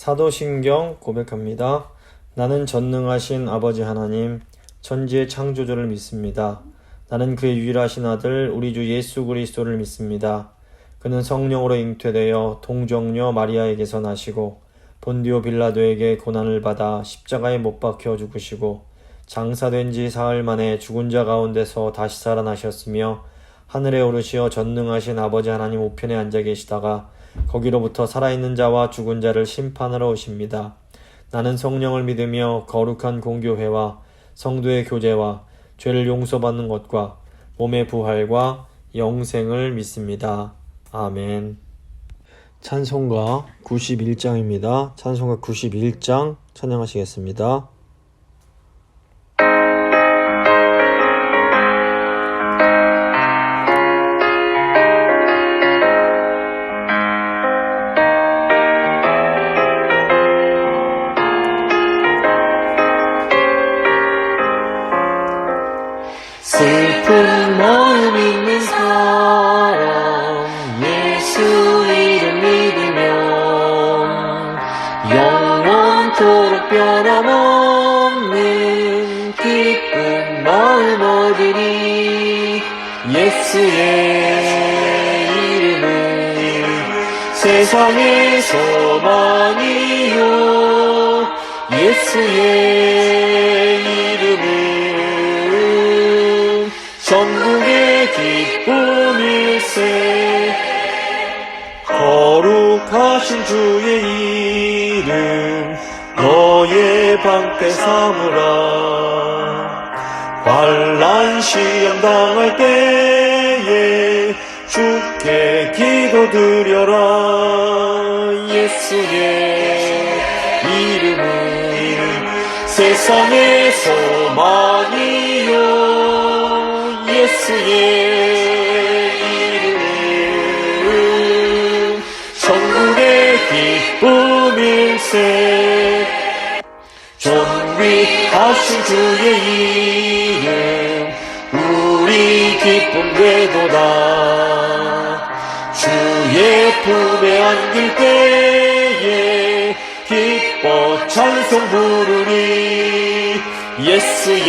사도신경 고백합니다. 나는 전능하신 아버지 하나님, 천지의 창조주를 믿습니다. 나는 그의 유일하신 아들 우리 주 예수 그리스도를 믿습니다. 그는 성령으로 잉태되어 동정녀 마리아에게서 나시고 본디오 빌라도에게 고난을 받아 십자가에 못 박혀 죽으시고 장사된 지 사흘 만에 죽은 자 가운데서 다시 살아나셨으며 하늘에 오르시어 전능하신 아버지 하나님 우편에 앉아 계시다가 거기로부터 살아있는 자와 죽은 자를 심판하러 오십니다. 나는 성령을 믿으며 거룩한 공교회와 성도의 교제와 죄를 용서받는 것과 몸의 부활과 영생을 믿습니다. 아멘. 찬송가 91장입니다. 찬송가 91장 찬양하시겠습니다. 슬픈 마음 있는 사람 예수 이름 믿으면 영원토록 변함없는 기쁜 마음 얻으리. 예수의 이름은 세상의 소망이요 예수의 이름은 전국의 기쁨일세. 거룩하신 주의 이름 너의 방패 삼으라. 환난 시험 당할 때에 주께 기도드려라. 예수의 이름은 세상의 소망이요 예수의 이름은 전국의 기쁨일세. 존귀하신 주의 이름 우리 기쁨 되도다. 주의 품에 안길 때에 기뻐 찬송 부르리. 예수의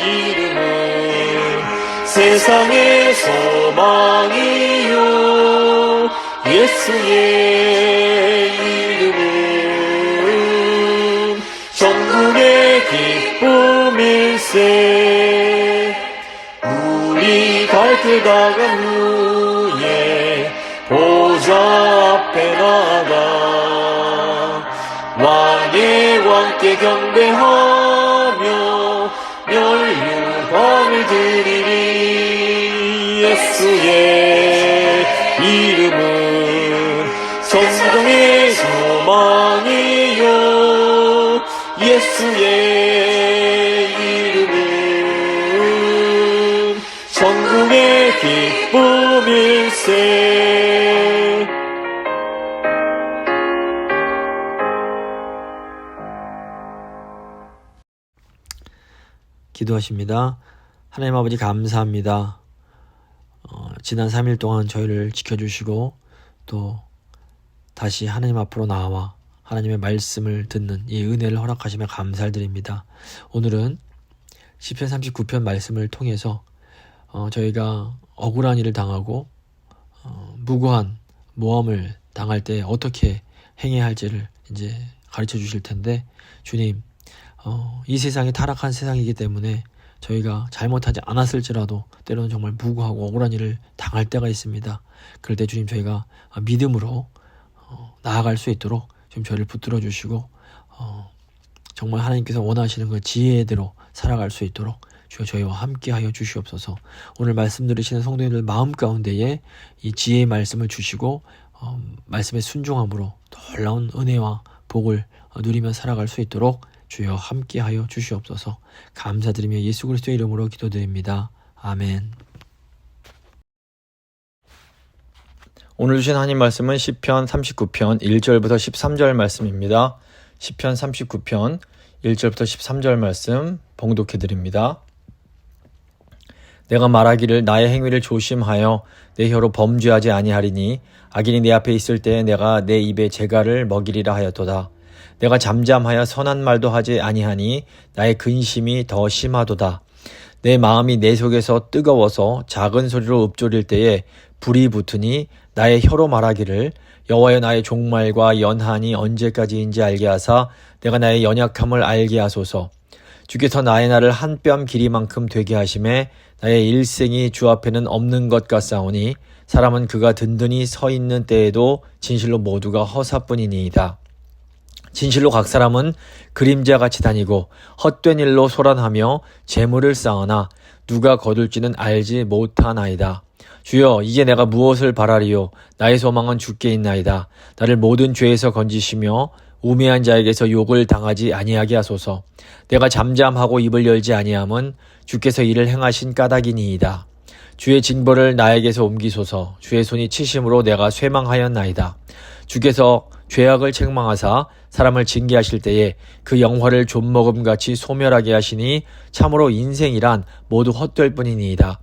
이름은 세상의 소망이요 예수의 이름은 전국의 기쁨일세. 우리 갈 길 다간 후에 보좌 앞에 나가 왕의 왕께 경배하며 멸류관을 드리리. 예수의 이름은 성공의 소망이요 예수의 이름은 전국의 기쁨일세. 기도하십니다. 하나님 아버지 감사합니다. 지난 3일 동안 저희를 지켜주시고 또 다시 하나님 앞으로 나와 하나님의 말씀을 듣는 이 은혜를 허락하시며 감사드립니다. 오늘은 시편 39편 말씀을 통해서 저희가 억울한 일을 당하고 무고한 모함을 당할 때 어떻게 행해야 할지를 이제 가르쳐 주실 텐데, 주님, 이 세상이 타락한 세상이기 때문에 저희가 잘못하지 않았을지라도 때로는 정말 무고하고 억울한 일을 당할 때가 있습니다. 그럴 때 주님, 저희가 믿음으로 나아갈 수 있도록 좀 저희를 붙들어 주시고 정말 하나님께서 원하시는 그 지혜대로 살아갈 수 있도록 주여 저희와 함께하여 주시옵소서. 오늘 말씀 들으시는 성도님들 마음 가운데에 이 지혜의 말씀을 주시고 말씀의 순종함으로 놀라운 은혜와 복을 누리며 살아갈 수 있도록 주여 함께하여 주시옵소서. 감사드리며 예수 그리스도의 이름으로 기도드립니다. 아멘. 오늘 주신 하나님 말씀은 시편 39편 1절부터 13절 말씀입니다. 시편 39편 1절부터 13절 말씀 봉독해드립니다. 내가 말하기를 나의 행위를 조심하여 내 혀로 범죄하지 아니하리니 악인이 내 앞에 있을 때에 내가 내 입에 재갈을 먹이리라 하였도다. 내가 잠잠하여 선한 말도 하지 아니하니 나의 근심이 더 심하도다. 내 마음이 내 속에서 뜨거워서 작은 소리로 읊조릴 때에 불이 붙으니 나의 혀로 말하기를 여호와여 나의 종말과 연한이 언제까지인지 알게 하사 내가 나의 연약함을 알게 하소서. 주께서 나의 날을 한 뼘 길이만큼 되게 하심에 나의 일생이 주 앞에는 없는 것 같사오니 사람은 그가 든든히 서 있는 때에도 진실로 모두가 허사뿐이니이다. 진실로 각 사람은 그림자같이 다니고 헛된 일로 소란하며 재물을 쌓으나 누가 거둘지는 알지 못하나이다. 주여 이제 내가 무엇을 바라리요. 나의 소망은 주께 있나이다. 나를 모든 죄에서 건지시며 우매한 자에게서 욕을 당하지 아니하게 하소서. 내가 잠잠하고 입을 열지 아니함은 주께서 이를 행하신 까닭이니이다. 주의 징벌을 나에게서 옮기소서. 주의 손이 치심으로 내가 쇠망하였나이다. 주께서 죄악을 책망하사 사람을 징계하실 때에 그 영화를 좀먹음같이 소멸하게 하시니 참으로 인생이란 모두 헛될 뿐이니이다.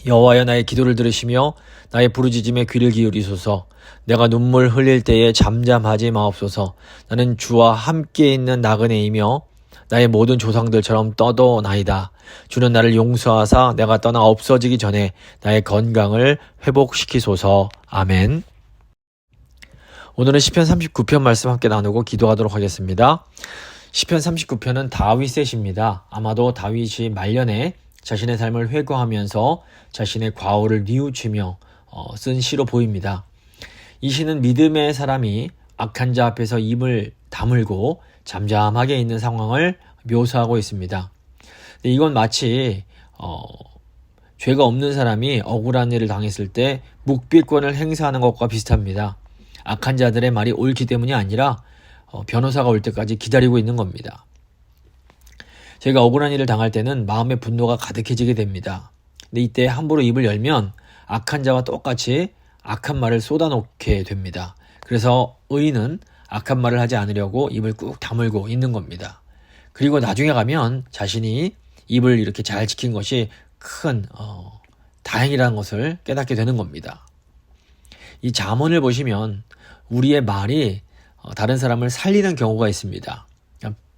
여호와여 나의 기도를 들으시며 나의 부르짖음에 귀를 기울이소서. 내가 눈물 흘릴 때에 잠잠하지 마옵소서. 나는 주와 함께 있는 나그네이며 나의 모든 조상들처럼 떠도나이다. 주는 나를 용서하사 내가 떠나 없어지기 전에 나의 건강을 회복시키소서. 아멘. 오늘은 시편 39편 말씀 함께 나누고 기도하도록 하겠습니다. 시편 39편은 다윗의 시입니다. 아마도 다윗이 말년에 자신의 삶을 회고하면서 자신의 과오를 뉘우치며 쓴 시로 보입니다. 이 시는 믿음의 사람이 악한 자 앞에서 입을 다물고 잠잠하게 있는 상황을 묘사하고 있습니다. 이건 마치 죄가 없는 사람이 억울한 일을 당했을 때 묵비권을 행사하는 것과 비슷합니다. 악한 자들의 말이 옳기 때문이 아니라 변호사가 올 때까지 기다리고 있는 겁니다. 제가 억울한 일을 당할 때는 마음의 분노가 가득해지게 됩니다. 근데 이때 함부로 입을 열면 악한 자와 똑같이 악한 말을 쏟아놓게 됩니다. 그래서 의인은 악한 말을 하지 않으려고 입을 꾹 다물고 있는 겁니다. 그리고 나중에 가면 자신이 입을 이렇게 잘 지킨 것이 큰 다행이라는 것을 깨닫게 되는 겁니다. 이 잠언을 보시면 우리의 말이 다른 사람을 살리는 경우가 있습니다.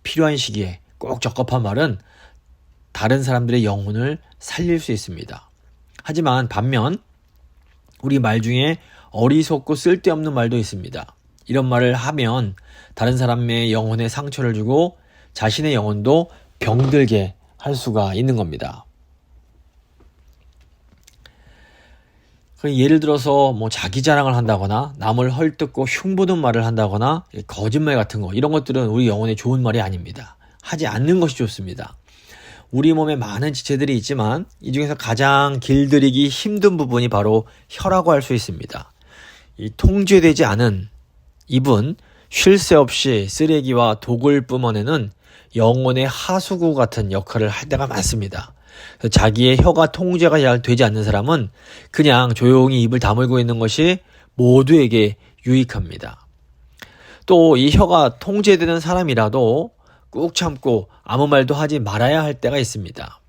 필요한 시기에 꼭 적합한 말은 다른 사람들의 영혼을 살릴 수 있습니다. 하지만 반면 우리 말 중에 어리석고 쓸데없는 말도 있습니다. 이런 말을 하면 다른 사람의 영혼에 상처를 주고 자신의 영혼도 병들게 할 수가 있는 겁니다. 예를 들어서 자기 자랑을 한다거나 남을 헐뜯고 흉보는 말을 한다거나 거짓말 같은 거, 이런 것들은 우리 영혼에 좋은 말이 아닙니다. 하지 않는 것이 좋습니다. 우리 몸에 많은 지체들이 있지만 이 중에서 가장 길들이기 힘든 부분이 바로 혀라고 할 수 있습니다. 이 통제되지 않은 입은 쉴 새 없이 쓰레기와 독을 뿜어내는 영혼의 하수구 같은 역할을 할 때가 많습니다. 자기의 혀가 통제가 잘 되지 않는 사람은 그냥 조용히 입을 다물고 있는 것이 모두에게 유익합니다. 또 이 혀가 통제되는 사람이라도 꾹 참고 아무 말도 하지 말아야 할 때가 있습니다.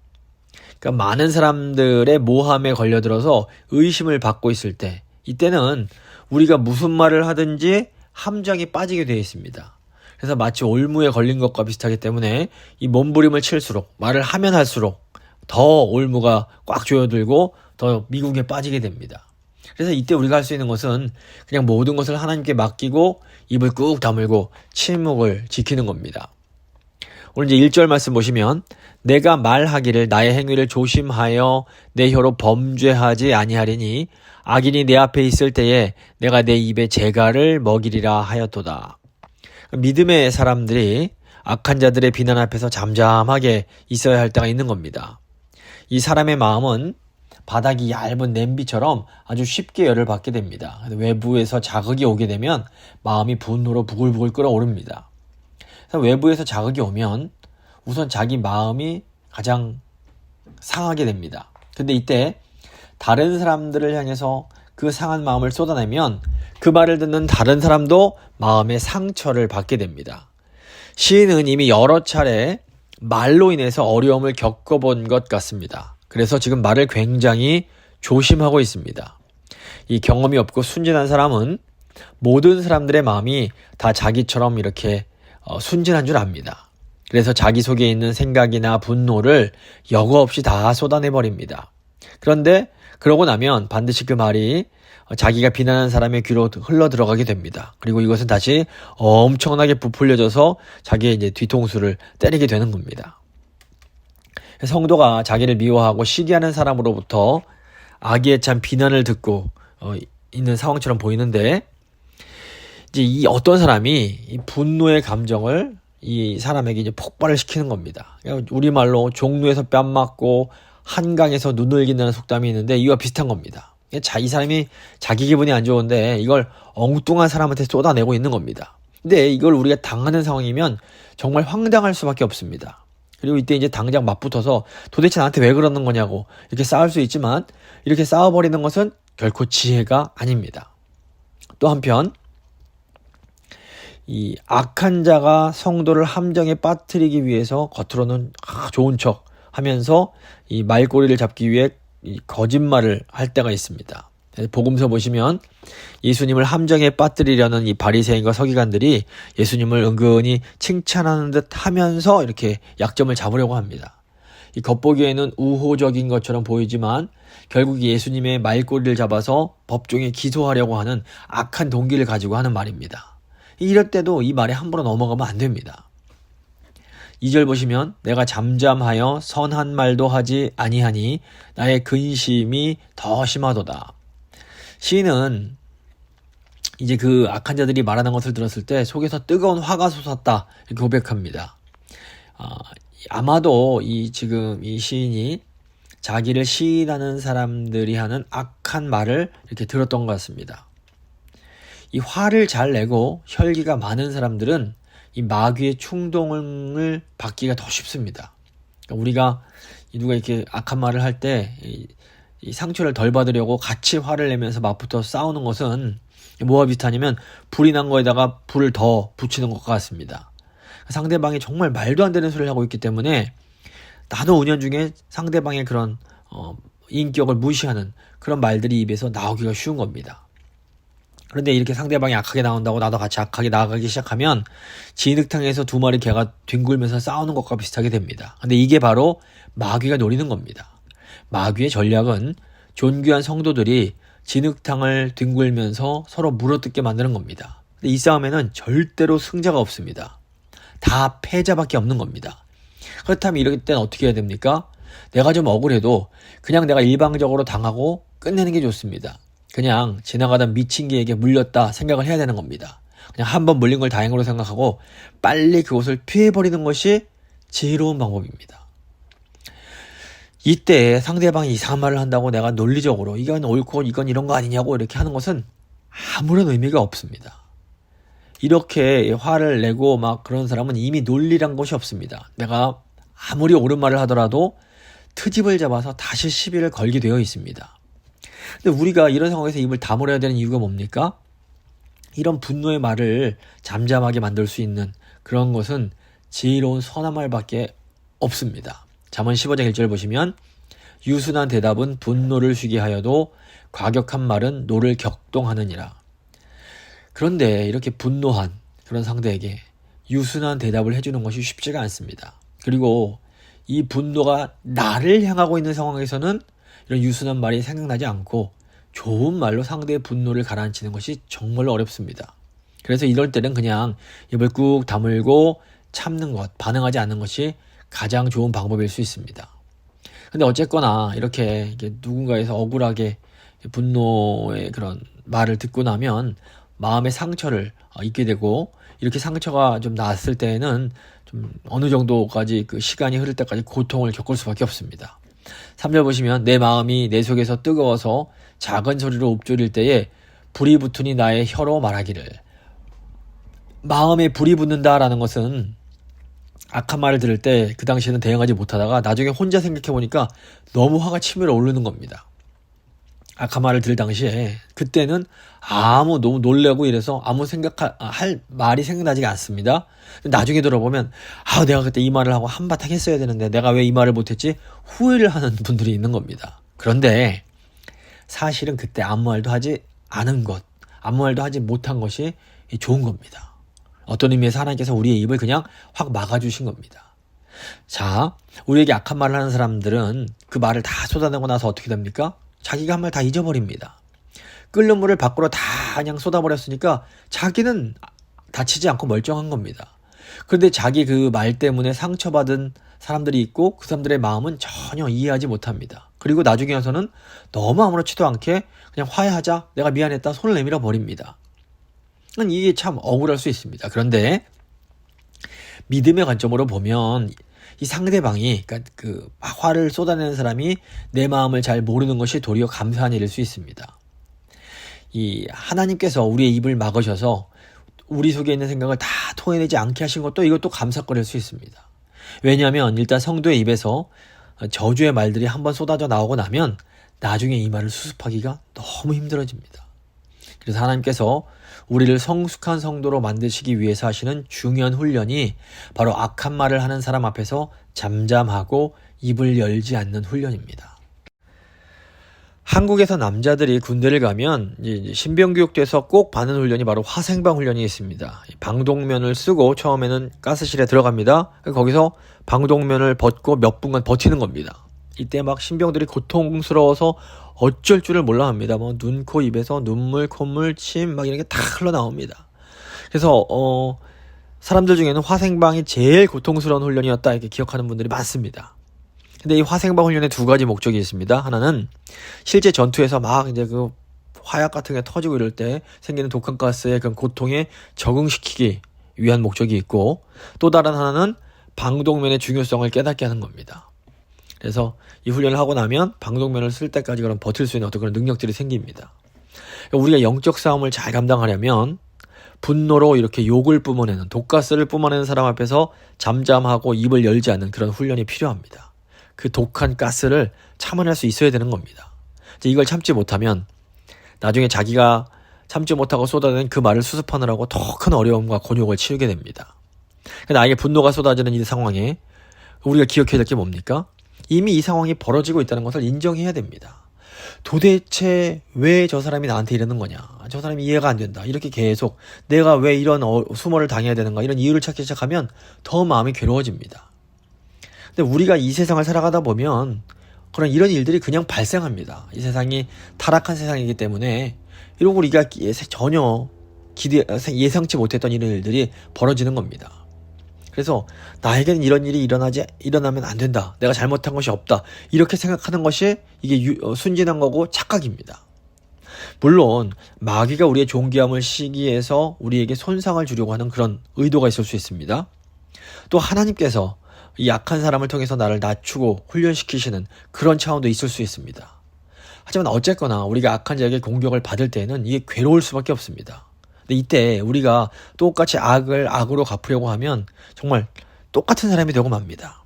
그러니까 많은 사람들의 모함에 걸려들어서 의심을 받고 있을 때, 이때는 우리가 무슨 말을 하든지 함정이 빠지게 되어 있습니다. 그래서 마치 올무에 걸린 것과 비슷하기 때문에 이 몸부림을 칠수록, 말을 하면 할수록 더 올무가 꽉 조여들고 더 미궁에 빠지게 됩니다. 그래서 이때 우리가 할 수 있는 것은 그냥 모든 것을 하나님께 맡기고 입을 꾹 다물고 침묵을 지키는 겁니다. 오늘 이제 1절 말씀 보시면 내가 말하기를 나의 행위를 조심하여 내 혀로 범죄하지 아니하리니 악인이 내 앞에 있을 때에 내가 내 입에 재갈을 먹이리라 하였도다. 믿음의 사람들이 악한 자들의 비난 앞에서 잠잠하게 있어야 할 때가 있는 겁니다. 이 사람의 마음은 바닥이 얇은 냄비처럼 아주 쉽게 열을 받게 됩니다. 외부에서 자극이 오게 되면 마음이 분노로 부글부글 끓어오릅니다. 그래서 외부에서 자극이 오면 우선 자기 마음이 가장 상하게 됩니다. 근데 이때 다른 사람들을 향해서 그 상한 마음을 쏟아내면 그 말을 듣는 다른 사람도 마음의 상처를 받게 됩니다. 시인은 이미 여러 차례 말로 인해서 어려움을 겪어본 것 같습니다. 그래서 지금 말을 굉장히 조심하고 있습니다. 이 경험이 없고 순진한 사람은 모든 사람들의 마음이 다 자기처럼 이렇게 순진한 줄 압니다. 그래서 자기 속에 있는 생각이나 분노를 여과 없이 다 쏟아내버립니다. 그런데 그러고 나면 반드시 그 말이 자기가 비난하는 사람의 귀로 흘러 들어가게 됩니다. 그리고 이것은 다시 엄청나게 부풀려져서 자기의 이제 뒤통수를 때리게 되는 겁니다. 성도가 자기를 미워하고 시기하는 사람으로부터 악의에 찬 비난을 듣고 있는 상황처럼 보이는데, 이제 이 어떤 사람이 이 분노의 감정을 이 사람에게 이제 폭발을 시키는 겁니다. 우리말로 종로에서 뺨 맞고 한강에서 눈을 긴다는 속담이 있는데 이와 비슷한 겁니다. 이 사람이 자기 기분이 안 좋은데 이걸 엉뚱한 사람한테 쏟아내고 있는 겁니다. 근데 이걸 우리가 당하는 상황이면 정말 황당할 수밖에 없습니다. 그리고 이때 이제 당장 맞붙어서 도대체 나한테 왜 그러는 거냐고 이렇게 싸울 수 있지만, 이렇게 싸워버리는 것은 결코 지혜가 아닙니다. 또 한편 이 악한 자가 성도를 함정에 빠뜨리기 위해서 겉으로는 좋은 척 하면서 이 말꼬리를 잡기 위해 이 거짓말을 할 때가 있습니다. 복음서 보시면 예수님을 함정에 빠뜨리려는 이 바리새인과 서기관들이 예수님을 은근히 칭찬하는 듯 하면서 이렇게 약점을 잡으려고 합니다. 이 겉보기에는 우호적인 것처럼 보이지만 결국 예수님의 말꼬리를 잡아서 법정에 기소하려고 하는 악한 동기를 가지고 하는 말입니다. 이럴 때도 이 말에 함부로 넘어가면 안 됩니다. 2절 보시면 내가 잠잠하여 선한 말도 하지 아니하니 나의 근심이 더 심하도다. 시인은 이제 그 악한 자들이 말하는 것을 들었을 때 속에서 뜨거운 화가 솟았다 이렇게 고백합니다. 아마도 지금 이 시인이 자기를 시인하는 사람들이 하는 악한 말을 이렇게 들었던 것 같습니다. 이 화를 잘 내고 혈기가 많은 사람들은 이 마귀의 충동을 받기가 더 쉽습니다. 그러니까 우리가 누가 이렇게 악한 말을 할 때 이 상처를 덜 받으려고 같이 화를 내면서 맞붙어 싸우는 것은 뭐와 비슷하냐면 불이 난 거에다가 불을 더 붙이는 것과 같습니다. 상대방이 정말 말도 안 되는 소리를 하고 있기 때문에 나도 은연중에 상대방의 그런 인격을 무시하는 그런 말들이 입에서 나오기가 쉬운 겁니다. 그런데 이렇게 상대방이 악하게 나온다고 나도 같이 악하게 나아가기 시작하면 진흙탕에서 두 마리 개가 뒹굴면서 싸우는 것과 비슷하게 됩니다. 근데 이게 바로 마귀가 노리는 겁니다. 마귀의 전략은 존귀한 성도들이 진흙탕을 뒹굴면서 서로 물어뜯게 만드는 겁니다. 근데 이 싸움에는 절대로 승자가 없습니다. 다 패자밖에 없는 겁니다. 그렇다면 이럴 때는 어떻게 해야 됩니까? 내가 좀 억울해도 그냥 내가 일방적으로 당하고 끝내는 게 좋습니다. 그냥 지나가던 미친 개에게 물렸다 생각을 해야 되는 겁니다. 그냥 한번 물린 걸 다행으로 생각하고 빨리 그곳을 피해버리는 것이 지혜로운 방법입니다. 이때 상대방이 이상한 말을 한다고 내가 논리적으로 이건 옳고 이건 이런 거 아니냐고 이렇게 하는 것은 아무런 의미가 없습니다. 이렇게 화를 내고 막 그런 사람은 이미 논리란 것이 없습니다. 내가 아무리 옳은 말을 하더라도 트집을 잡아서 다시 시비를 걸게 되어 있습니다. 근데 우리가 이런 상황에서 입을 다물어야 되는 이유가 뭡니까? 이런 분노의 말을 잠잠하게 만들 수 있는 그런 것은 지혜로운 선한 말밖에 없습니다. 잠언 15장 1절 보시면 유순한 대답은 분노를 쉬게 하여도 과격한 말은 노를 격동하느니라. 그런데 이렇게 분노한 그런 상대에게 유순한 대답을 해주는 것이 쉽지가 않습니다. 그리고 이 분노가 나를 향하고 있는 상황에서는 이런 유순한 말이 생각나지 않고 좋은 말로 상대의 분노를 가라앉히는 것이 정말로 어렵습니다. 그래서 이럴 때는 그냥 입을 꾹 다물고 참는 것, 반응하지 않는 것이 가장 좋은 방법일 수 있습니다. 근데 어쨌거나 이렇게 누군가에서 억울하게 분노의 그런 말을 듣고 나면 마음의 상처를 입게 되고, 이렇게 상처가 좀 났을 때에는 좀 어느 정도까지 그 시간이 흐를 때까지 고통을 겪을 수밖에 없습니다. 3절 보시면 내 마음이 내 속에서 뜨거워서 작은 소리로 읊조릴 때에 불이 붙으니 나의 혀로 말하기를. 마음에 불이 붙는다라는 것은 악한 말을 들을 때 그 당시에는 대응하지 못하다가 나중에 혼자 생각해보니까 너무 화가 치밀어 오르는 겁니다. 악한 말을 들을 당시에 그때는 너무 놀래고 이래서 아무 할 말이 생각나지 않습니다. 나중에 들어보면 내가 그때 이 말을 하고 한바탕 했어야 되는데 내가 왜 이 말을 못했지 후회를 하는 분들이 있는 겁니다. 그런데 사실은 그때 아무 말도 하지 않은 것, 아무 말도 하지 못한 것이 좋은 겁니다. 어떤 의미에서 하나님께서 우리의 입을 그냥 확 막아주신 겁니다. 자, 우리에게 악한 말을 하는 사람들은 그 말을 다 쏟아내고 나서 어떻게 됩니까? 자기가 한 말 다 잊어버립니다. 끓는 물을 밖으로 다 그냥 쏟아버렸으니까 자기는 다치지 않고 멀쩡한 겁니다. 그런데 자기 그 말 때문에 상처받은 사람들이 있고 그 사람들의 마음은 전혀 이해하지 못합니다. 그리고 나중에 와서는 너무 아무렇지도 않게 그냥 화해하자, 내가 미안했다, 손을 내밀어 버립니다. 이게 참 억울할 수 있습니다. 그런데 믿음의 관점으로 보면 이 상대방이, 그러니까 그 화를 쏟아내는 사람이 내 마음을 잘 모르는 것이 도리어 감사한 일일 수 있습니다. 이 하나님께서 우리의 입을 막으셔서 우리 속에 있는 생각을 다 토해내지 않게 하신 것도 이것도 감사거릴 수 있습니다. 왜냐하면 일단 성도의 입에서 저주의 말들이 한번 쏟아져 나오고 나면 나중에 이 말을 수습하기가 너무 힘들어집니다. 그래서 하나님께서 우리를 성숙한 성도로 만드시기 위해서 하시는 중요한 훈련이 바로 악한 말을 하는 사람 앞에서 잠잠하고 입을 열지 않는 훈련입니다. 한국에서 남자들이 군대를 가면 신병교육대에서 꼭 받는 훈련이 바로 화생방 훈련이 있습니다. 방독면을 쓰고 처음에는 가스실에 들어갑니다. 거기서 방독면을 벗고 몇 분간 버티는 겁니다. 이때 막 신병들이 고통스러워서 어쩔 줄을 몰라 합니다. 눈, 코, 입에서 눈물, 콧물, 침 막 이런 게 다 흘러나옵니다. 그래서 사람들 중에는 화생방이 제일 고통스러운 훈련이었다 이렇게 기억하는 분들이 많습니다. 근데 이 화생방 훈련에 두 가지 목적이 있습니다. 하나는 실제 전투에서 막 이제 그 화약 같은 게 터지고 이럴 때 생기는 독한 가스의 그 고통에 적응시키기 위한 목적이 있고, 또 다른 하나는 방독면의 중요성을 깨닫게 하는 겁니다. 그래서 이 훈련을 하고 나면 방독면을 쓸 때까지 그런 버틸 수 있는 어떤 그런 능력들이 생깁니다. 우리가 영적 싸움을 잘 감당하려면 분노로 이렇게 욕을 뿜어내는, 독가스를 뿜어내는 사람 앞에서 잠잠하고 입을 열지 않는 그런 훈련이 필요합니다. 그 독한 가스를 참아낼 수 있어야 되는 겁니다. 이걸 참지 못하면 나중에 자기가 참지 못하고 쏟아내는 그 말을 수습하느라고 더 큰 어려움과 곤욕을 치르게 됩니다. 나에게 분노가 쏟아지는 이 상황에 우리가 기억해야 될 게 뭡니까? 이미 이 상황이 벌어지고 있다는 것을 인정해야 됩니다. 도대체 왜 저 사람이 나한테 이러는 거냐, 저 사람이 이해가 안 된다, 이렇게 계속 내가 왜 이런 수모를 당해야 되는가, 이런 이유를 찾기 시작하면 더 마음이 괴로워집니다. 근데 우리가 이 세상을 살아가다 보면 이런 일들이 그냥 발생합니다. 이 세상이 타락한 세상이기 때문에 이러고 우리가 전혀 예상치 못했던 이런 일들이 벌어지는 겁니다. 그래서 나에게는 이런 일이 일어나면 안 된다, 내가 잘못한 것이 없다, 이렇게 생각하는 것이 이게 순진한 거고 착각입니다. 물론 마귀가 우리의 존귀함을 시기해서 우리에게 손상을 주려고 하는 그런 의도가 있을 수 있습니다. 또 하나님께서 이 약한 사람을 통해서 나를 낮추고 훈련시키시는 그런 차원도 있을 수 있습니다. 하지만 어쨌거나 우리가 악한 자에게 공격을 받을 때는 이게 괴로울 수밖에 없습니다. 근데 이때 우리가 똑같이 악을 악으로 갚으려고 하면 정말 똑같은 사람이 되고 맙니다.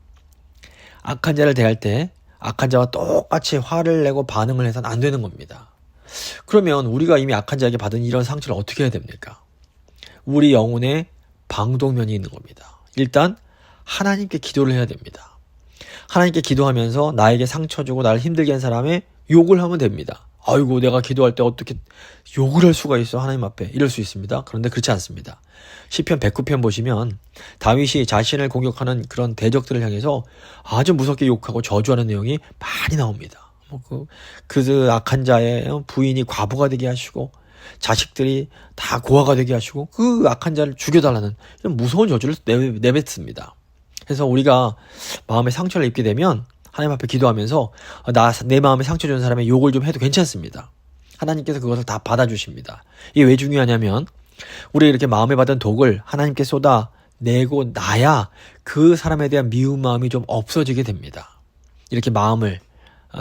악한 자를 대할 때 악한 자와 똑같이 화를 내고 반응을 해서는 안 되는 겁니다. 그러면 우리가 이미 악한 자에게 받은 이런 상처를 어떻게 해야 됩니까? 우리 영혼에 방독면이 있는 겁니다. 일단 하나님께 기도를 해야 됩니다. 하나님께 기도하면서 나에게 상처 주고 나를 힘들게 한 사람의 욕을 하면 됩니다. 아이고, 내가 기도할 때 어떻게 욕을 할 수가 있어 하나님 앞에, 이럴 수 있습니다. 그런데 그렇지 않습니다. 시편 109편 보시면 다윗이 자신을 공격하는 그런 대적들을 향해서 아주 무섭게 욕하고 저주하는 내용이 많이 나옵니다. 그 악한 자의 부인이 과부가 되게 하시고 자식들이 다 고아가 되게 하시고 그 악한 자를 죽여달라는 이런 무서운 저주를 내뱉습니다. 그래서 우리가 마음에 상처를 입게 되면 하나님 앞에 기도하면서 내 마음에 상처 준 사람의 욕을 좀 해도 괜찮습니다. 하나님께서 그것을 다 받아주십니다. 이게 왜 중요하냐면 우리 이렇게 마음에 받은 독을 하나님께 쏟아내고 나야 그 사람에 대한 미운 마음이 좀 없어지게 됩니다. 이렇게 마음을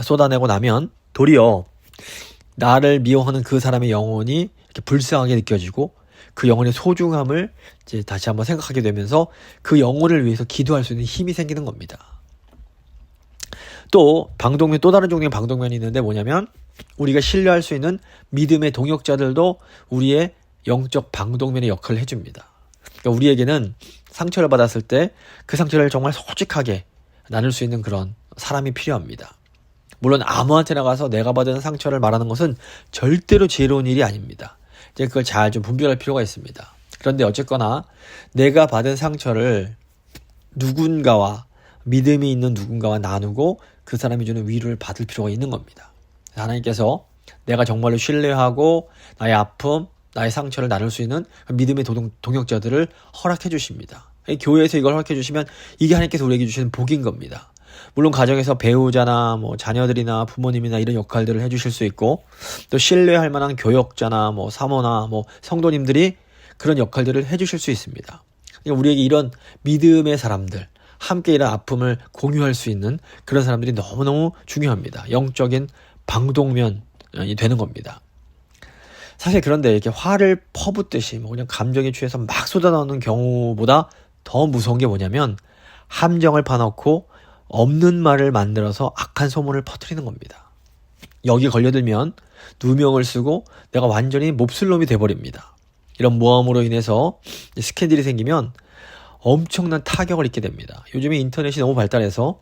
쏟아내고 나면 도리어 나를 미워하는 그 사람의 영혼이 이렇게 불쌍하게 느껴지고 그 영혼의 소중함을 이제 다시 한번 생각하게 되면서 그 영혼을 위해서 기도할 수 있는 힘이 생기는 겁니다. 또 방독면, 또 다른 종류의 방독면이 있는데 뭐냐면 우리가 신뢰할 수 있는 믿음의 동역자들도 우리의 영적 방독면의 역할을 해줍니다. 그러니까 우리에게는 상처를 받았을 때 그 상처를 정말 솔직하게 나눌 수 있는 그런 사람이 필요합니다. 물론 아무한테나 가서 내가 받은 상처를 말하는 것은 절대로 지혜로운 일이 아닙니다. 이제 그걸 잘 좀 분별할 필요가 있습니다. 그런데 어쨌거나 내가 받은 상처를 누군가와, 믿음이 있는 누군가와 나누고 그 사람이 주는 위로를 받을 필요가 있는 겁니다. 하나님께서 내가 정말로 신뢰하고 나의 아픔, 나의 상처를 나눌 수 있는 믿음의 동역자들을 허락해 주십니다. 교회에서 이걸 허락해 주시면 이게 하나님께서 우리에게 주시는 복인 겁니다. 물론 가정에서 배우자나 뭐 자녀들이나 부모님이나 이런 역할들을 해주실 수 있고, 또 신뢰할 만한 교역자나 뭐 사모나 뭐 성도님들이 그런 역할들을 해주실 수 있습니다. 그러니까 우리에게 이런 믿음의 사람들, 함께 이런 아픔을 공유할 수 있는 그런 사람들이 너무너무 중요합니다. 영적인 방독면이 되는 겁니다. 사실 그런데 이렇게 화를 퍼붓듯이 뭐 그냥 감정에 취해서 막 쏟아나오는 경우보다 더 무서운 게 뭐냐면 함정을 파놓고 없는 말을 만들어서 악한 소문을 퍼뜨리는 겁니다. 여기 걸려들면 누명을 쓰고 내가 완전히 몹쓸 놈이 돼버립니다. 이런 모함으로 인해서 스캔들이 생기면 엄청난 타격을 입게 됩니다. 요즘에 인터넷이 너무 발달해서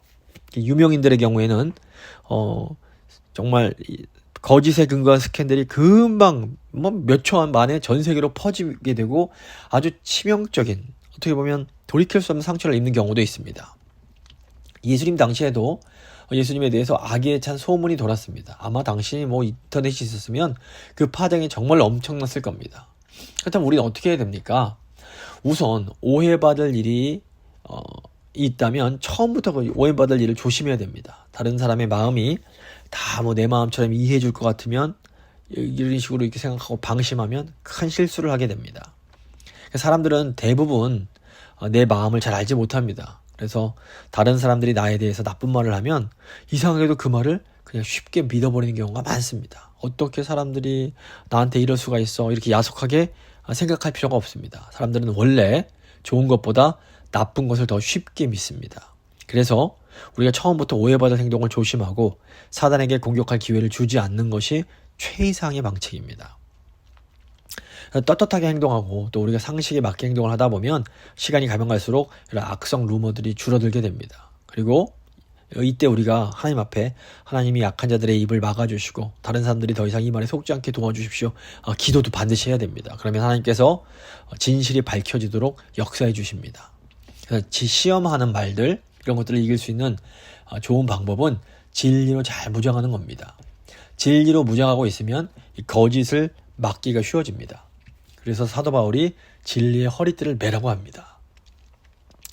유명인들의 경우에는 정말 거짓에 근거한 스캔들이 금방 뭐 몇 초 만에 전 세계로 퍼지게 되고 아주 치명적인, 어떻게 보면 돌이킬 수 없는 상처를 입는 경우도 있습니다. 예수님 당시에도 예수님에 대해서 악에 찬 소문이 돌았습니다. 아마 당시 뭐 인터넷이 있었으면 그 파장이 정말 엄청났을 겁니다. 그렇다면 우리는 어떻게 해야 됩니까? 우선 오해받을 일이 있다면 처음부터 그 오해받을 일을 조심해야 됩니다. 다른 사람의 마음이 다 뭐 내 마음처럼 이해해 줄 것 같으면 이런 식으로 이렇게 생각하고 방심하면 큰 실수를 하게 됩니다. 사람들은 대부분 내 마음을 잘 알지 못합니다. 그래서 다른 사람들이 나에 대해서 나쁜 말을 하면 이상하게도 그 말을 그냥 쉽게 믿어버리는 경우가 많습니다. 어떻게 사람들이 나한테 이럴 수가 있어, 이렇게 야속하게 생각할 필요가 없습니다. 사람들은 원래 좋은 것보다 나쁜 것을 더 쉽게 믿습니다. 그래서 우리가 처음부터 오해받을 행동을 조심하고 사단에게 공격할 기회를 주지 않는 것이 최이상의 방책입니다. 떳떳하게 행동하고 또 우리가 상식에 맞게 행동을 하다 보면 시간이 가면 갈수록 이런 악성 루머들이 줄어들게 됩니다. 그리고 이때 우리가 하나님 앞에 하나님이 약한 자들의 입을 막아주시고 다른 사람들이 더 이상 이 말에 속지 않게 도와주십시오. 기도도 반드시 해야 됩니다. 그러면 하나님께서 진실이 밝혀지도록 역사해 주십니다. 그래서 시험하는 말들, 이런 것들을 이길 수 있는 좋은 방법은 진리로 잘 무장하는 겁니다. 진리로 무장하고 있으면 이 거짓을 막기가 쉬워집니다. 그래서 사도 바울이 진리의 허리띠를 매라고 합니다.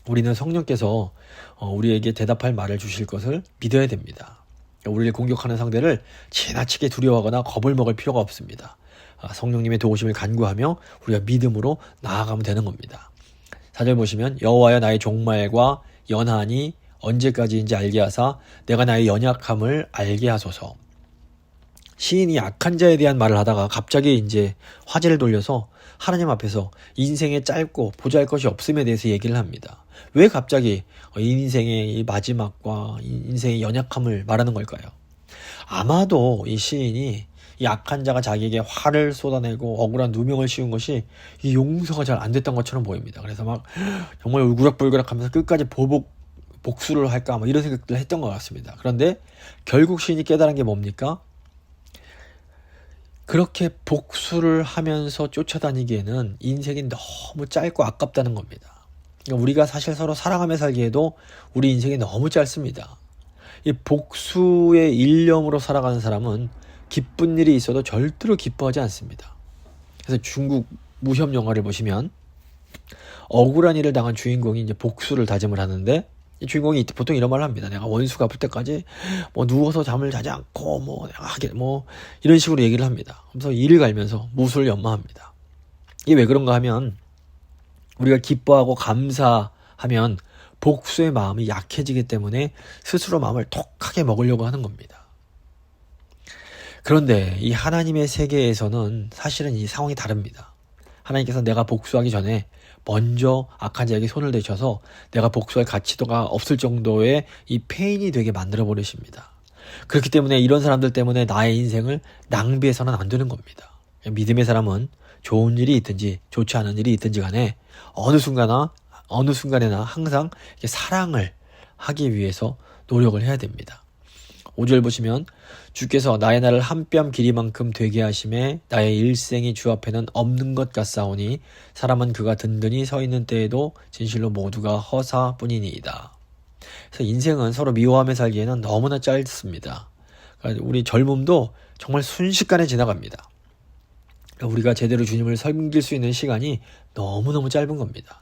우리는 성령께서 우리에게 대답할 말을 주실 것을 믿어야 됩니다. 우리를 공격하는 상대를 지나치게 두려워하거나 겁을 먹을 필요가 없습니다. 성령님의 도우심을 간구하며 우리가 믿음으로 나아가면 되는 겁니다. 4절 보시면 여호와여 나의 종말과 연한이 언제까지인지 알게 하사 내가 나의 연약함을 알게 하소서. 시인이 약한 자에 대한 말을 하다가 갑자기 이제 화제를 돌려서 하나님 앞에서 인생의 짧고 보잘 것이 없음에 대해서 얘기를 합니다. 왜 갑자기 인생의 이 마지막과 인생의 연약함을 말하는 걸까요? 아마도 이 시인이 이 악한 자가 자기에게 화를 쏟아내고 억울한 누명을 씌운 것이 이 용서가 잘 안 됐던 것처럼 보입니다. 그래서 막 정말 울그락불그락하면서 끝까지 복수를 할까 뭐 이런 생각들을 했던 것 같습니다. 그런데 결국 시인이 깨달은 게 뭡니까? 그렇게 복수를 하면서 쫓아다니기에는 인생이 너무 짧고 아깝다는 겁니다. 그러니까 우리가 사실 서로 사랑하며 살기에도 우리 인생이 너무 짧습니다. 이 복수의 일념으로 살아가는 사람은 기쁜 일이 있어도 절대로 기뻐하지 않습니다. 그래서 중국 무협 영화를 보시면 억울한 일을 당한 주인공이 이제 복수를 다짐을 하는데 이 주인공이 보통 이런 말을 합니다. 내가 원수가 아플 때까지 뭐 누워서 잠을 자지 않고 뭐 내가 하게 뭐 이런 식으로 얘기를 합니다. 그래서 이를 갈면서 무술을 연마합니다. 이게 왜 그런가 하면 우리가 기뻐하고 감사하면 복수의 마음이 약해지기 때문에 스스로 마음을 톡하게 먹으려고 하는 겁니다. 그런데 이 하나님의 세계에서는 사실은 이 상황이 다릅니다. 하나님께서 내가 복수하기 전에 먼저 악한 자에게 손을 대셔서 내가 복수할 가치도가 없을 정도의 이 페인이 되게 만들어 버리십니다. 그렇기 때문에 이런 사람들 때문에 나의 인생을 낭비해서는 안 되는 겁니다. 믿음의 사람은 좋은 일이 있든지 좋지 않은 일이 있든지 간에 어느 순간에나 항상 이렇게 사랑을 하기 위해서 노력을 해야 됩니다. 5절 보시면 주께서 나의 날을 한 뼘 길이만큼 되게 하심에 나의 일생이 주 앞에는 없는 것 같사오니 사람은 그가 든든히 서 있는 때에도 진실로 모두가 허사뿐이니이다. 그래서 인생은 서로 미워하며 살기에는 너무나 짧습니다. 그러니까 우리 젊음도 정말 순식간에 지나갑니다. 그러니까 우리가 제대로 주님을 섬길 수 있는 시간이 너무너무 짧은 겁니다.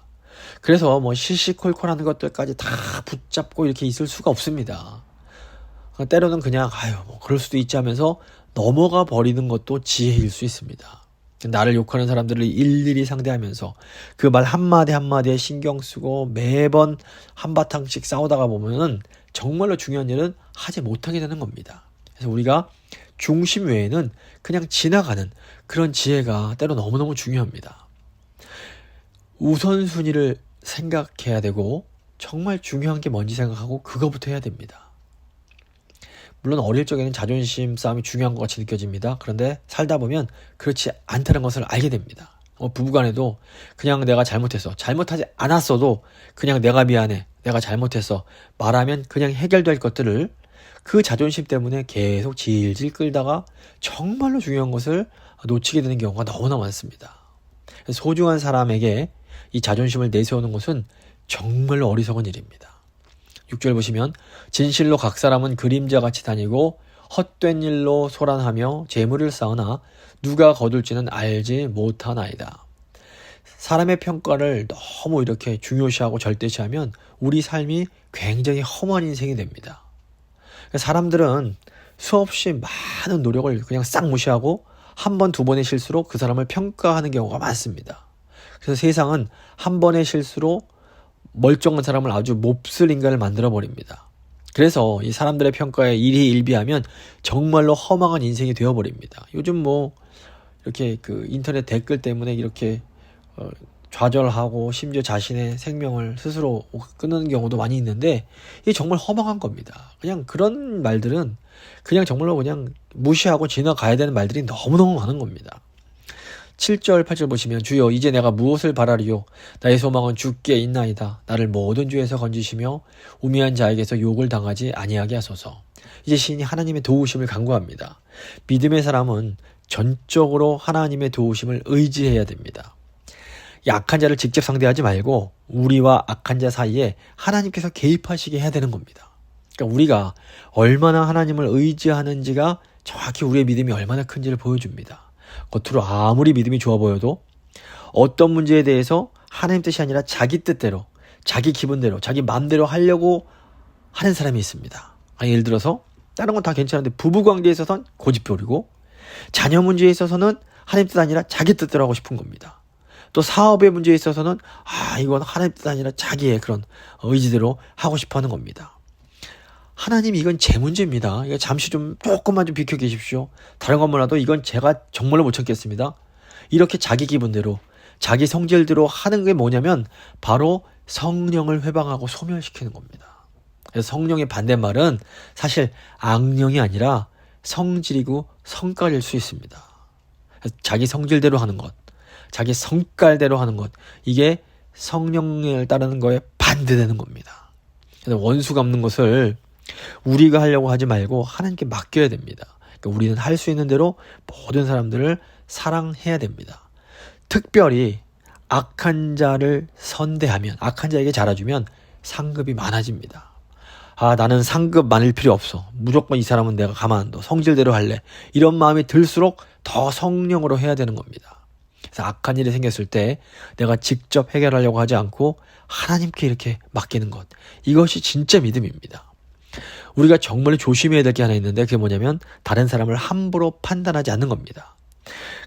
그래서 뭐 시시콜콜하는 것들까지 다 붙잡고 이렇게 있을 수가 없습니다. 때로는 그냥 뭐 그럴 수도 있지 하면서 넘어가 버리는 것도 지혜일 수 있습니다. 나를 욕하는 사람들을 일일이 상대하면서 그 말 한마디 한마디에 신경 쓰고 매번 한바탕씩 싸우다가 보면은 정말로 중요한 일은 하지 못하게 되는 겁니다. 그래서 우리가 중심 외에는 그냥 지나가는 그런 지혜가 때로 너무너무 중요합니다. 우선순위를 생각해야 되고 정말 중요한 게 뭔지 생각하고 그거부터 해야 됩니다. 물론 어릴 적에는 자존심 싸움이 중요한 것 같이 느껴집니다. 그런데 살다 보면 그렇지 않다는 것을 알게 됩니다. 부부간에도 그냥 내가 잘못했어. 잘못하지 않았어도 그냥 내가 미안해. 내가 잘못했어. 말하면 그냥 해결될 것들을 그 자존심 때문에 계속 질질 끌다가 정말로 중요한 것을 놓치게 되는 경우가 너무나 많습니다. 소중한 사람에게 이 자존심을 내세우는 것은 정말로 어리석은 일입니다. 6절 보시면 진실로 각 사람은 그림자같이 다니고 헛된 일로 소란하며 재물을 쌓으나 누가 거둘지는 알지 못하나이다. 사람의 평가를 너무 이렇게 중요시하고 절대시하면 우리 삶이 굉장히 험한 인생이 됩니다. 사람들은 수없이 많은 노력을 그냥 싹 무시하고 한 번, 두 번의 실수로 그 사람을 평가하는 경우가 많습니다. 그래서 세상은 한 번의 실수로 멀쩡한 사람을 아주 몹쓸 인간을 만들어 버립니다. 그래서 이 사람들의 평가에 일희일비하면 정말로 허망한 인생이 되어 버립니다. 요즘 뭐 이렇게 그 인터넷 댓글 때문에 이렇게 좌절하고 심지어 자신의 생명을 스스로 끊는 경우도 많이 있는데 이게 정말 허망한 겁니다. 그냥 그런 말들은 그냥 정말로 그냥 무시하고 지나가야 되는 말들이 너무너무 많은 겁니다. 7절 8절 보시면 주여 이제 내가 무엇을 바라리요 나의 소망은 주께 있나이다. 나를 모든 죄에서 건지시며 우매한 자에게서 욕을 당하지 아니하게 하소서. 이제 시인이 하나님의 도우심을 간구합니다. 믿음의 사람은 전적으로 하나님의 도우심을 의지해야 됩니다. 약한 자를 직접 상대하지 말고 우리와 악한 자 사이에 하나님께서 개입하시게 해야 되는 겁니다. 그러니까 우리가 얼마나 하나님을 의지하는지가 정확히 우리의 믿음이 얼마나 큰지를 보여줍니다. 겉으로 아무리 믿음이 좋아 보여도 어떤 문제에 대해서 하나님 뜻이 아니라 자기 뜻대로, 자기 기분대로, 자기 마음대로 하려고 하는 사람이 있습니다. 예를 들어서 다른 건 다 괜찮은데 부부관계에 있어서는 고집부리고 자녀 문제에 있어서는 하나님 뜻 아니라 자기 뜻대로 하고 싶은 겁니다. 또 사업의 문제에 있어서는 이건 하나님 뜻 아니라 자기의 그런 의지대로 하고 싶어 하는 겁니다. 하나님 이건 제 문제입니다. 이거 잠시 조금만 비켜 계십시오. 다른 건 몰라도 이건 제가 정말로 못 참겠습니다. 이렇게 자기 기분대로 자기 성질대로 하는 게 뭐냐면 바로 성령을 회방하고 소멸시키는 겁니다. 그래서 성령의 반대말은 사실 악령이 아니라 성질이고 성깔일 수 있습니다. 자기 성질대로 하는 것, 자기 성깔대로 하는 것, 이게 성령을 따르는 거에 반대되는 겁니다. 그래서 원수 갚는 것을 우리가 하려고 하지 말고 하나님께 맡겨야 됩니다. 그러니까 우리는 할 수 있는 대로 모든 사람들을 사랑해야 됩니다. 특별히 악한 자를 선대하면, 악한 자에게 잘해주면 상급이 많아집니다. 나는 상급 많을 필요 없어. 무조건 이 사람은 내가 가만 안 둬. 성질대로 할래. 이런 마음이 들수록 더 성령으로 해야 되는 겁니다. 그래서 악한 일이 생겼을 때 내가 직접 해결하려고 하지 않고 하나님께 이렇게 맡기는 것. 이것이 진짜 믿음입니다. 우리가 정말 조심해야 될 게 하나 있는데 그게 뭐냐면 다른 사람을 함부로 판단하지 않는 겁니다.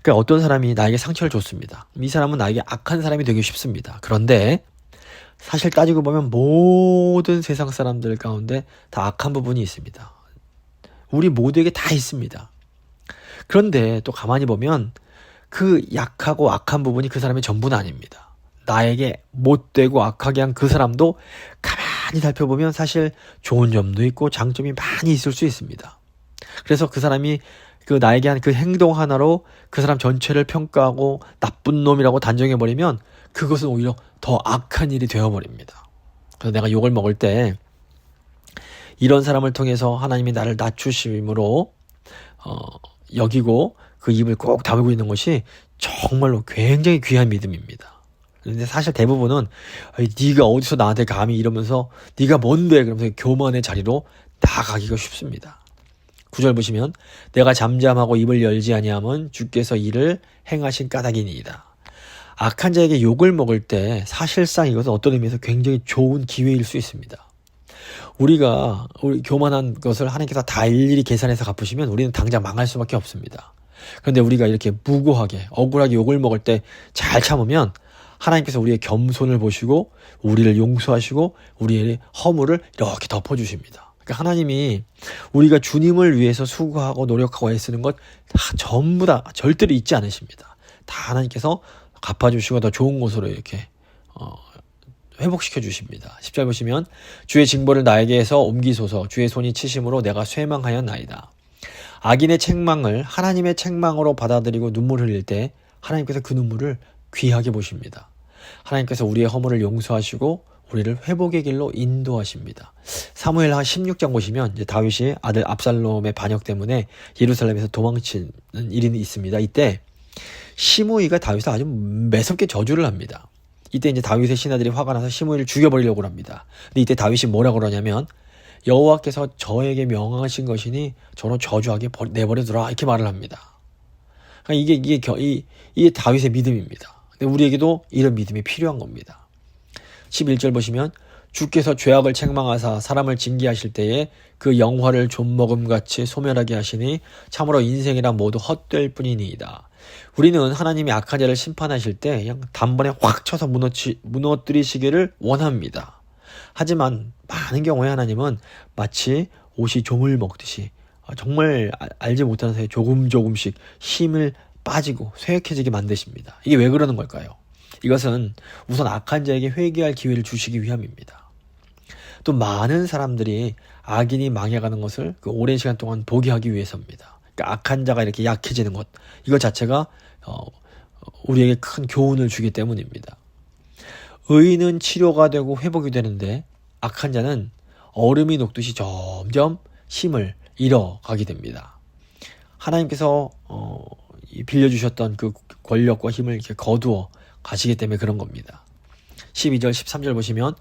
그러니까 어떤 사람이 나에게 상처를 줬습니다. 이 사람은 나에게 악한 사람이 되기 쉽습니다. 그런데 사실 따지고 보면 모든 세상 사람들 가운데 다 악한 부분이 있습니다. 우리 모두에게 다 있습니다. 그런데 또 가만히 보면 그 약하고 악한 부분이 그 사람의 전부는 아닙니다. 나에게 못되고 악하게 한 그 사람도 가만히 살펴보면 사실 좋은 점도 있고 장점이 많이 있을 수 있습니다. 그래서 그 사람이 그 나에게 한 그 행동 하나로 그 사람 전체를 평가하고 나쁜 놈이라고 단정해버리면 그것은 오히려 더 악한 일이 되어버립니다. 그래서 내가 욕을 먹을 때 이런 사람을 통해서 하나님이 나를 낮추심으로 여기고 그 입을 꼭 다물고 있는 것이 정말로 굉장히 귀한 믿음입니다. 그런데 사실 대부분은 네가 어디서 나한테 감히 이러면서 네가 뭔데 그러면서 교만의 자리로 나가기가 쉽습니다. 9절 보시면 내가 잠잠하고 입을 열지 아니함은 주께서 이를 행하신 까닭이니이다. 악한 자에게 욕을 먹을 때 사실상 이것은 어떤 의미에서 굉장히 좋은 기회일 수 있습니다. 우리 교만한 것을 하나님께서 다 일일이 계산해서 갚으시면 우리는 당장 망할 수밖에 없습니다. 그런데 우리가 이렇게 무고하게 억울하게 욕을 먹을 때 잘 참으면 하나님께서 우리의 겸손을 보시고 우리를 용서하시고 우리의 허물을 이렇게 덮어주십니다. 그러니까 하나님이 우리가 주님을 위해서 수고하고 노력하고 애쓰는 것 전부 다 절대로 잊지 않으십니다. 다 하나님께서 갚아주시고 더 좋은 곳으로 이렇게 회복시켜 주십니다. 10절 보시면 주의 징벌을 나에게서 옮기소서 주의 손이 치심으로 내가 쇠망하였나이다. 악인의 책망을 하나님의 책망으로 받아들이고 눈물 흘릴 때 하나님께서 그 눈물을 귀하게 보십니다. 하나님께서 우리의 허물을 용서하시고 우리를 회복의 길로 인도하십니다. 사무엘하 16장 보시면 이제 다윗이 아들 압살롬의 반역 때문에 예루살렘에서 도망치는 일이 있습니다. 이때 시므이가 다윗을 아주 매섭게 저주를 합니다. 이때 이제 다윗의 신하들이 화가 나서 시므이를 죽여버리려고 합니다. 근데 이때 다윗이 뭐라고 그러냐면 여호와께서 저에게 명하신 것이니 저로 저주하게 내버려두라 이렇게 말을 합니다. 그러니까 이게 다윗의 믿음입니다. 근데 우리에게도 이런 믿음이 필요한 겁니다. 11절 보시면 주께서 죄악을 책망하사 사람을 징계하실 때에 그 영화를 좀먹음같이 소멸하게 하시니 참으로 인생이라 모두 헛될 뿐이니이다. 우리는 하나님이 악한 자를 심판하실 때 그냥 단번에 확 쳐서 무너뜨리시기를 원합니다. 하지만 많은 경우에 하나님은 마치 옷이 좀을 먹듯이 정말 알지 못하는 사이에 조금씩 힘을 빠지고 쇠약해지게 만드십니다. 이게 왜 그러는 걸까요? 이것은 우선 악한 자에게 회개할 기회를 주시기 위함입니다. 또 많은 사람들이 악인이 망해가는 것을 그 오랜 시간 동안 보게 하기 위해서입니다. 그러니까 악한 자가 이렇게 약해지는 것, 이것 자체가 우리에게 큰 교훈을 주기 때문입니다. 의인은 치료가 되고 회복이 되는데 악한 자는 얼음이 녹듯이 점점 힘을 잃어가게 됩니다. 하나님께서 빌려주셨던 그 권력과 힘을 이렇게 거두어 가시기 때문에 그런 겁니다. 12절 13절 보시면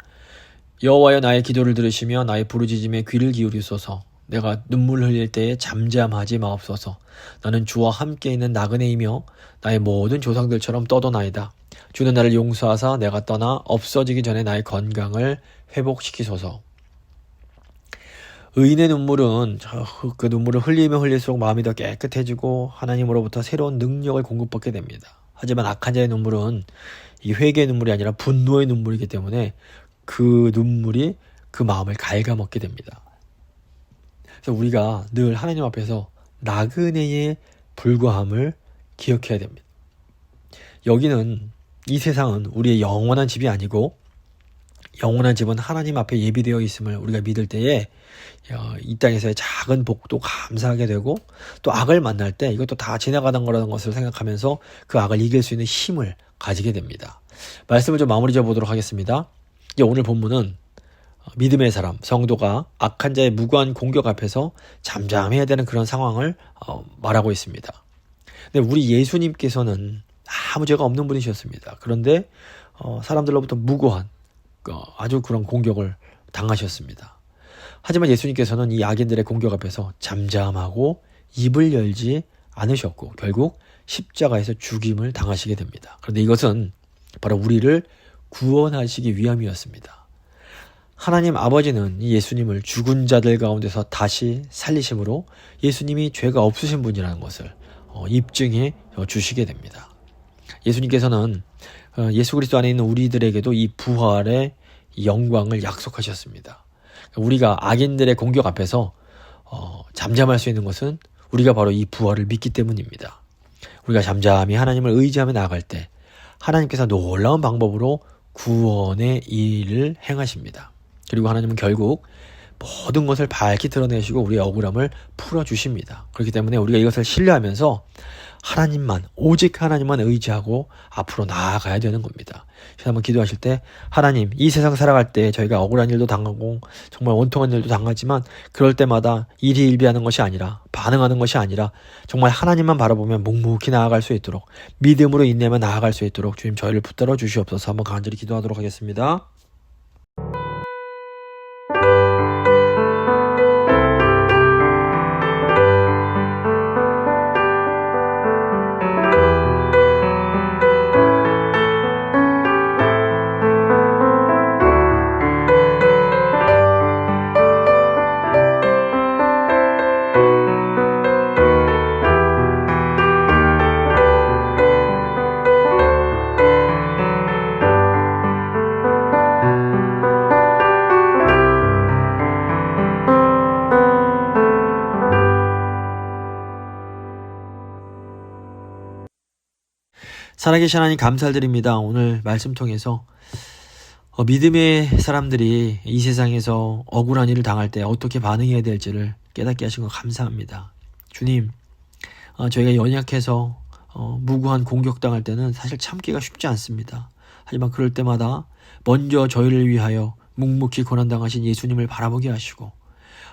여호와여 나의 기도를 들으시며 나의 부르짖음에 귀를 기울이소서. 내가 눈물 흘릴 때에 잠잠하지 마옵소서. 나는 주와 함께 있는 나그네이며 나의 모든 조상들처럼 떠도나이다. 주는 나를 용서하사 내가 떠나 없어지기 전에 나의 건강을 회복시키소서. 의인의 눈물은 그 눈물을 흘리면 흘릴수록 마음이 더 깨끗해지고 하나님으로부터 새로운 능력을 공급받게 됩니다. 하지만 악한 자의 눈물은 이 회개의 눈물이 아니라 분노의 눈물이기 때문에 그 눈물이 그 마음을 갉아먹게 됩니다. 그래서 우리가 늘 하나님 앞에서 나그네의 불과함을 기억해야 됩니다. 여기는 이 세상은 우리의 영원한 집이 아니고 영원한 집은 하나님 앞에 예비되어 있음을 우리가 믿을 때에 이 땅에서의 작은 복도 감사하게 되고 또 악을 만날 때 이것도 다 지나가는 거라는 것을 생각하면서 그 악을 이길 수 있는 힘을 가지게 됩니다. 말씀을 좀 마무리 지어보도록 하겠습니다. 오늘 본문은 믿음의 사람, 성도가 악한 자의 무고한 공격 앞에서 잠잠해야 되는 그런 상황을 말하고 있습니다. 근데 우리 예수님께서는 아무 죄가 없는 분이셨습니다. 그런데 사람들로부터 무고한 아주 그런 공격을 당하셨습니다. 하지만 예수님께서는 이 악인들의 공격 앞에서 잠잠하고 입을 열지 않으셨고 결국 십자가에서 죽임을 당하시게 됩니다. 그런데 이것은 바로 우리를 구원하시기 위함이었습니다. 하나님 아버지는 이 예수님을 죽은 자들 가운데서 다시 살리심으로 예수님이 죄가 없으신 분이라는 것을 입증해 주시게 됩니다. 예수님께서는 예수 그리스도 안에 있는 우리들에게도 이 부활의 영광을 약속하셨습니다. 우리가 악인들의 공격 앞에서 잠잠할 수 있는 것은 우리가 바로 이 부활을 믿기 때문입니다. 우리가 잠잠히 하나님을 의지하며 나아갈 때 하나님께서 놀라운 방법으로 구원의 일을 행하십니다. 그리고 하나님은 결국 모든 것을 밝히 드러내시고 우리의 억울함을 풀어주십니다. 그렇기 때문에 우리가 이것을 신뢰하면서 하나님만, 오직 하나님만 의지하고 앞으로 나아가야 되는 겁니다. 그래서 한번 기도하실 때, 하나님, 이 세상 살아갈 때 저희가 억울한 일도 당하고 정말 원통한 일도 당하지만 그럴 때마다 일희일비하는 것이 아니라, 반응하는 것이 아니라 정말 하나님만 바라보며 묵묵히 나아갈 수 있도록, 믿음으로 인내하며 나아갈 수 있도록 주님 저희를 붙들어 주시옵소서. 한번 간절히 기도하도록 하겠습니다. 살아계신 하나님 감사드립니다. 오늘 말씀 통해서 믿음의 사람들이 이 세상에서 억울한 일을 당할 때 어떻게 반응해야 될지를 깨닫게 하신 것 감사합니다. 주님, 저희가 연약해서 무고한 공격당할 때는 사실 참기가 쉽지 않습니다. 하지만 그럴 때마다 먼저 저희를 위하여 묵묵히 고난당하신 예수님을 바라보게 하시고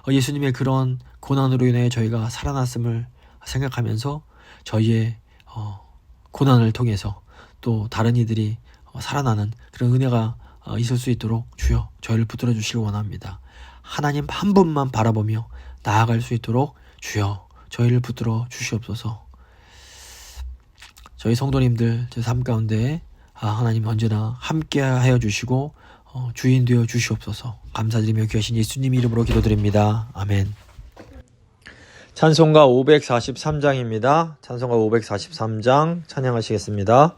예수님의 그런 고난으로 인해 저희가 살아났음을 생각하면서 저희의 고난을 통해서 또 다른 이들이 살아나는 그런 은혜가 있을 수 있도록 주여 저희를 붙들어 주시길 원합니다. 하나님 한 분만 바라보며 나아갈 수 있도록 주여 저희를 붙들어 주시옵소서. 저희 성도님들 제 삶 가운데 하나님 언제나 함께 하여 주시고 주인 되어 주시옵소서. 감사드리며 귀하신 예수님 이름으로 기도드립니다. 아멘. 찬송가 543장입니다. 찬송가 543장 찬양하시겠습니다.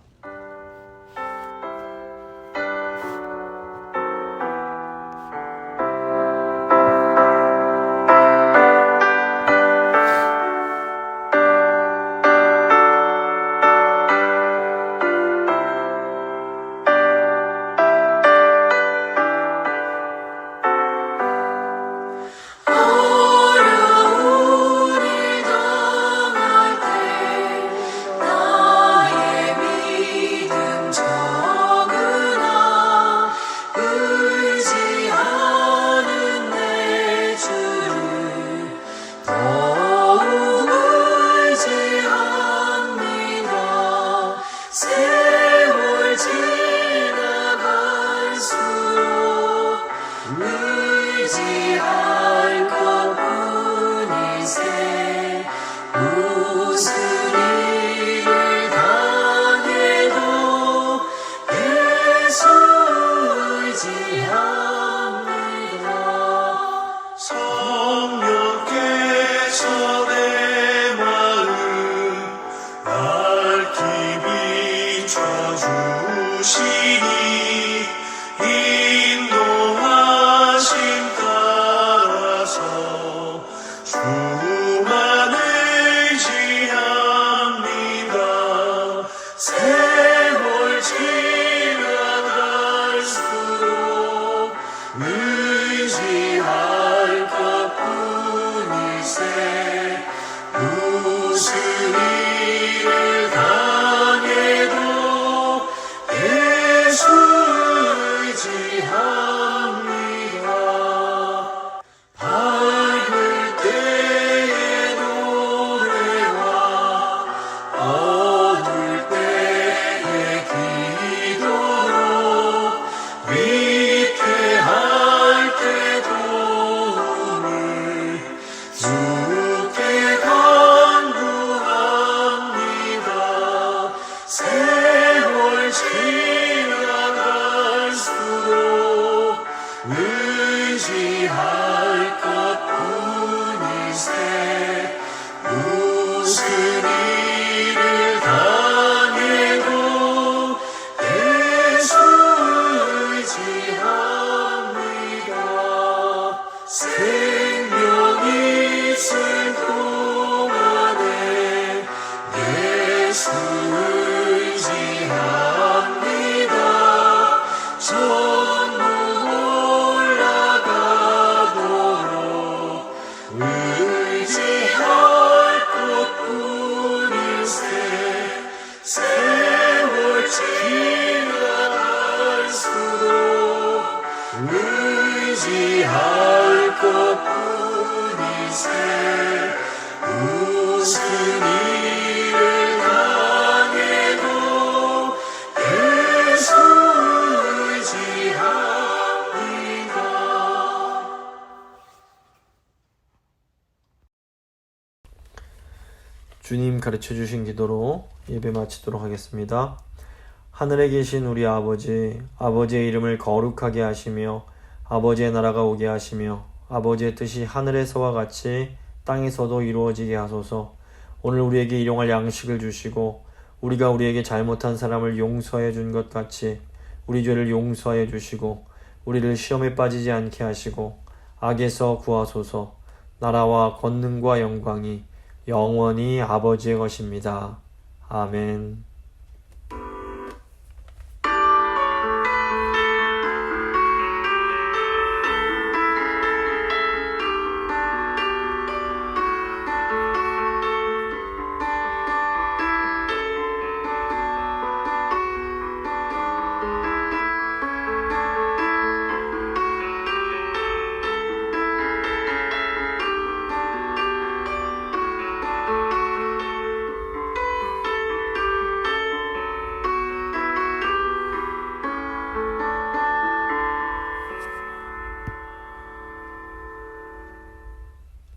무슨 일을 당해도 예수 의지합니다. 전부 올라가도록 의지할 것뿐일세. 세월 지나갈수록 의지할 것뿐일세. 무슨 일을 당해도 예수 의지합니다. 주님 가르쳐 주신 기도로 예배 마치도록 하겠습니다. 하늘에 계신 우리 아버지, 아버지의 이름을 거룩하게 하시며 아버지의 나라가 오게 하시며 아버지의 뜻이 하늘에서와 같이 땅에서도 이루어지게 하소서. 오늘 우리에게 일용할 양식을 주시고 우리가 우리에게 잘못한 사람을 용서해 준 것 같이 우리 죄를 용서해 주시고 우리를 시험에 빠지지 않게 하시고 악에서 구하소서. 나라와 권능과 영광이 영원히 아버지의 것입니다. 아멘.